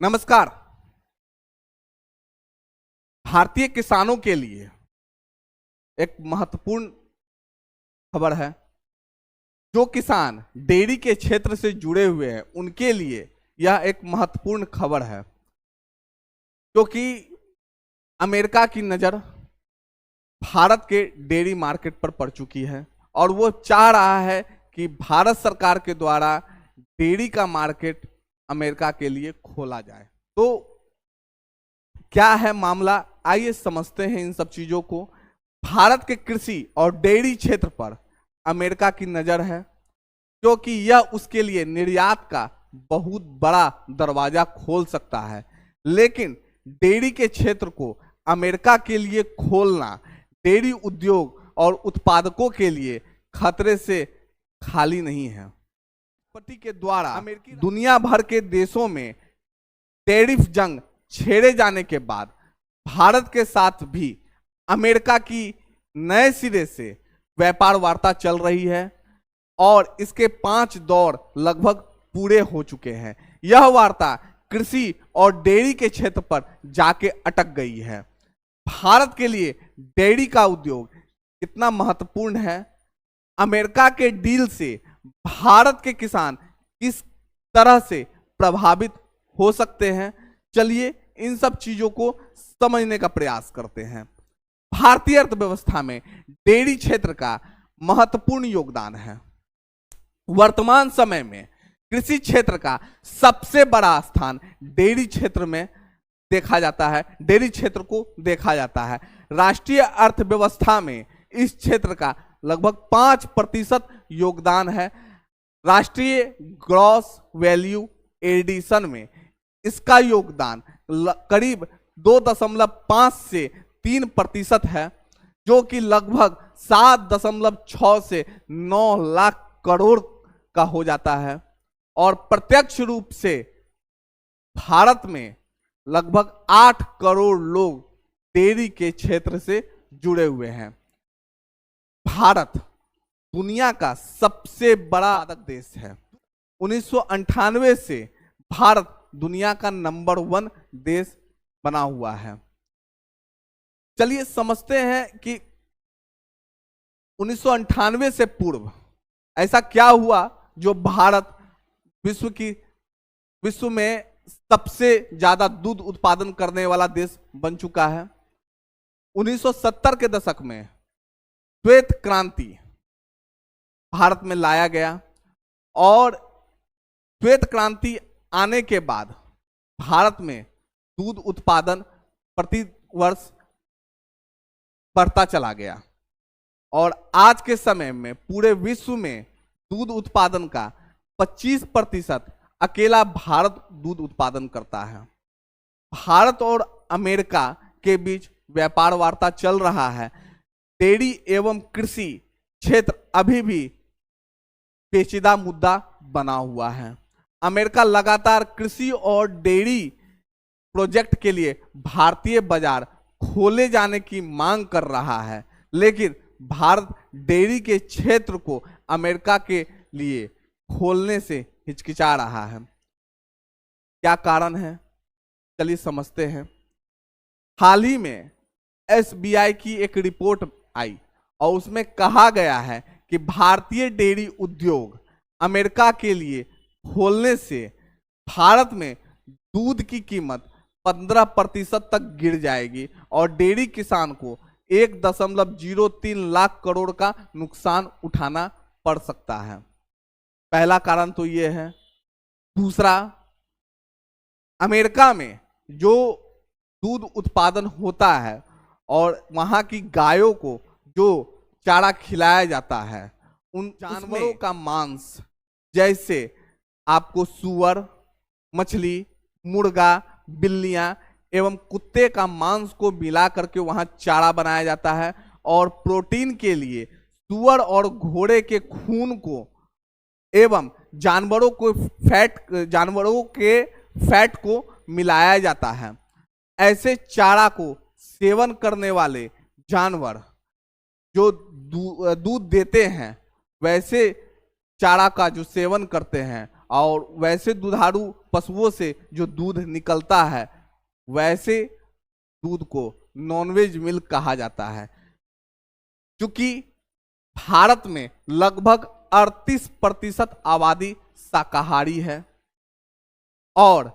नमस्कार। भारतीय किसानों के लिए एक महत्वपूर्ण खबर है। जो किसान डेयरी के क्षेत्र से जुड़े हुए हैं उनके लिए यह एक महत्वपूर्ण खबर है, क्योंकि अमेरिका की नज़र भारत के डेयरी मार्केट पर पड़ चुकी है और वो चाह रहा है कि भारत सरकार के द्वारा डेयरी का मार्केट अमेरिका के लिए खोला जाए। तो क्या है मामला, आइए समझते हैं इन सब चीजों को। भारत के कृषि और डेयरी क्षेत्र पर अमेरिका की नजर है, क्योंकि यह उसके लिए निर्यात का बहुत बड़ा दरवाजा खोल सकता है। लेकिन डेयरी के क्षेत्र को अमेरिका के लिए खोलना डेयरी उद्योग और उत्पादकों के लिए खतरे से खाली नहीं है। राष्ट्रपति के द्वारा दुनिया भर के देशों में टैरिफ जंग छेड़े जाने के बाद भारत के साथ भी अमेरिका की नए सिरे से व्यापार वार्ता चल रही है और इसके 5 दौर लगभग पूरे हो चुके हैं। यह वार्ता कृषि और डेयरी के क्षेत्र पर जाके अटक गई है। भारत के लिए डेयरी का उद्योग कितना महत्वपूर्ण है, अमेरिका के डील से भारत के किसान किस तरह से प्रभावित हो सकते हैं, चलिए इन सब चीजों को समझने का प्रयास करते हैं। भारतीय अर्थव्यवस्था में डेयरी क्षेत्र का महत्वपूर्ण योगदान है। वर्तमान समय में कृषि क्षेत्र का सबसे बड़ा स्थान डेयरी क्षेत्र में देखा जाता है, डेयरी क्षेत्र को देखा जाता है। राष्ट्रीय अर्थव्यवस्था में इस क्षेत्र का लगभग 5% योगदान है। राष्ट्रीय ग्रॉस वैल्यू एडिशन में इसका योगदान करीब 2.5 से 3% है, जो कि लगभग 7.6 से 9 लाख करोड़ का हो जाता है। और प्रत्यक्ष रूप से भारत में लगभग 8 करोड़ लोग डेयरी के क्षेत्र से जुड़े हुए हैं। भारत दुनिया का सबसे बड़ा उत्पादक देश है। 1998 से भारत दुनिया का नंबर 1 देश बना हुआ है। चलिए समझते हैं कि 1998 से पूर्व ऐसा क्या हुआ जो भारत विश्व में सबसे ज्यादा दूध उत्पादन करने वाला देश बन चुका है। 1970 के दशक में श्वेत क्रांति भारत में लाया गया और श्वेत क्रांति आने के बाद भारत में दूध उत्पादन प्रति वर्ष बढ़ता चला गया और आज के समय में पूरे विश्व में दूध उत्पादन का 25% अकेला भारत दूध उत्पादन करता है। भारत और अमेरिका के बीच व्यापार वार्ता चल रहा है। डेयरी एवं कृषि क्षेत्र अभी भी पेचीदा मुद्दा बना हुआ है। अमेरिका लगातार कृषि और डेयरी प्रोजेक्ट के लिए भारतीय बाजार खोले जाने की मांग कर रहा है, लेकिन भारत डेयरी के क्षेत्र को अमेरिका के लिए खोलने से हिचकिचा रहा है। क्या कारण है, चलिए समझते हैं। हाल ही में SBI की एक रिपोर्ट आई और उसमें कहा गया है कि भारतीय डेयरी उद्योग अमेरिका के लिए खोलने से भारत में दूध की कीमत 15% तक गिर जाएगी और डेयरी किसान को 1.03 लाख करोड़ का नुकसान उठाना पड़ सकता है। पहला कारण तो ये है। दूसरा, अमेरिका में जो दूध उत्पादन होता है और वहां की गायों को जो चारा खिलाया जाता है, उन जानवरों का मांस, जैसे आपको सूअर, मछली, मुर्गा, बिल्लियां एवं कुत्ते का मांस को मिला करके वहां चारा बनाया जाता है और प्रोटीन के लिए सूअर और घोड़े के खून को एवं जानवरों के फैट को मिलाया जाता है। ऐसे चारा को सेवन करने वाले जानवर जो दूध देते हैं, वैसे चारा का जो सेवन करते हैं और वैसे दुधारू पशुओं से जो दूध निकलता है वैसे दूध को नॉनवेज मिल्क कहा जाता है। क्योंकि भारत में लगभग 38% आबादी शाकाहारी है और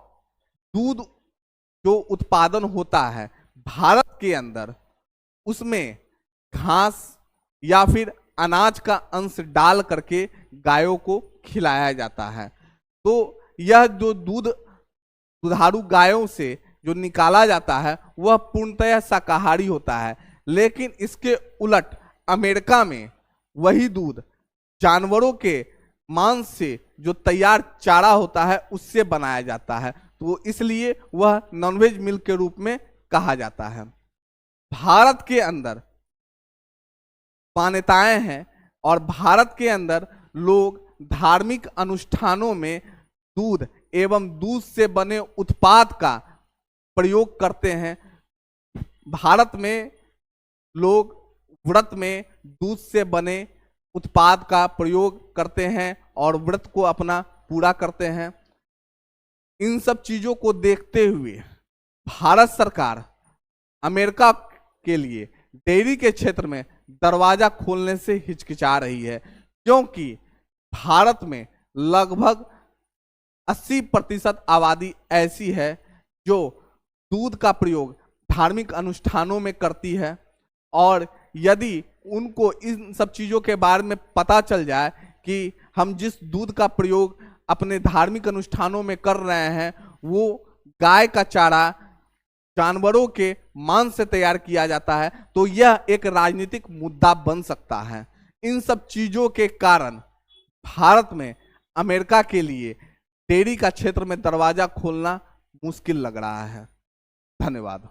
दूध जो उत्पादन होता है भारत के अंदर उसमें घास या फिर अनाज का अंश डाल करके गायों को खिलाया जाता है। तो यह जो दुधारू गायों से जो निकाला जाता है वह पूर्णतः शाकाहारी होता है। लेकिन इसके उलट अमेरिका में वही दूध जानवरों के मांस से जो तैयार चारा होता है उससे बनाया जाता है, तो इसलिए वह नॉनवेज मिल्क के रूप में कहा जाता है। भारत के अंदर मान्यताएं हैं और भारत के अंदर लोग धार्मिक अनुष्ठानों में दूध एवं दूध से बने उत्पाद का प्रयोग करते हैं। भारत में लोग व्रत में दूध से बने उत्पाद का प्रयोग करते हैं और व्रत को अपना पूरा करते हैं। इन सब चीजों को देखते हुए भारत सरकार अमेरिका के लिए डेयरी के क्षेत्र में दरवाजा खोलने से हिचकिचा रही है, क्योंकि भारत में लगभग 80% आबादी ऐसी है जो दूध का प्रयोग धार्मिक अनुष्ठानों में करती है। और यदि उनको इन सब चीजों के बारे में पता चल जाए कि हम जिस दूध का प्रयोग अपने धार्मिक अनुष्ठानों में कर रहे हैं वो गाय का चारा जानवरों के मांस से तैयार किया जाता है, तो यह एक राजनीतिक मुद्दा बन सकता है। इन सब चीजों के कारण भारत में अमेरिका के लिए डेयरी का क्षेत्र में दरवाजा खोलना मुश्किल लग रहा है। धन्यवाद।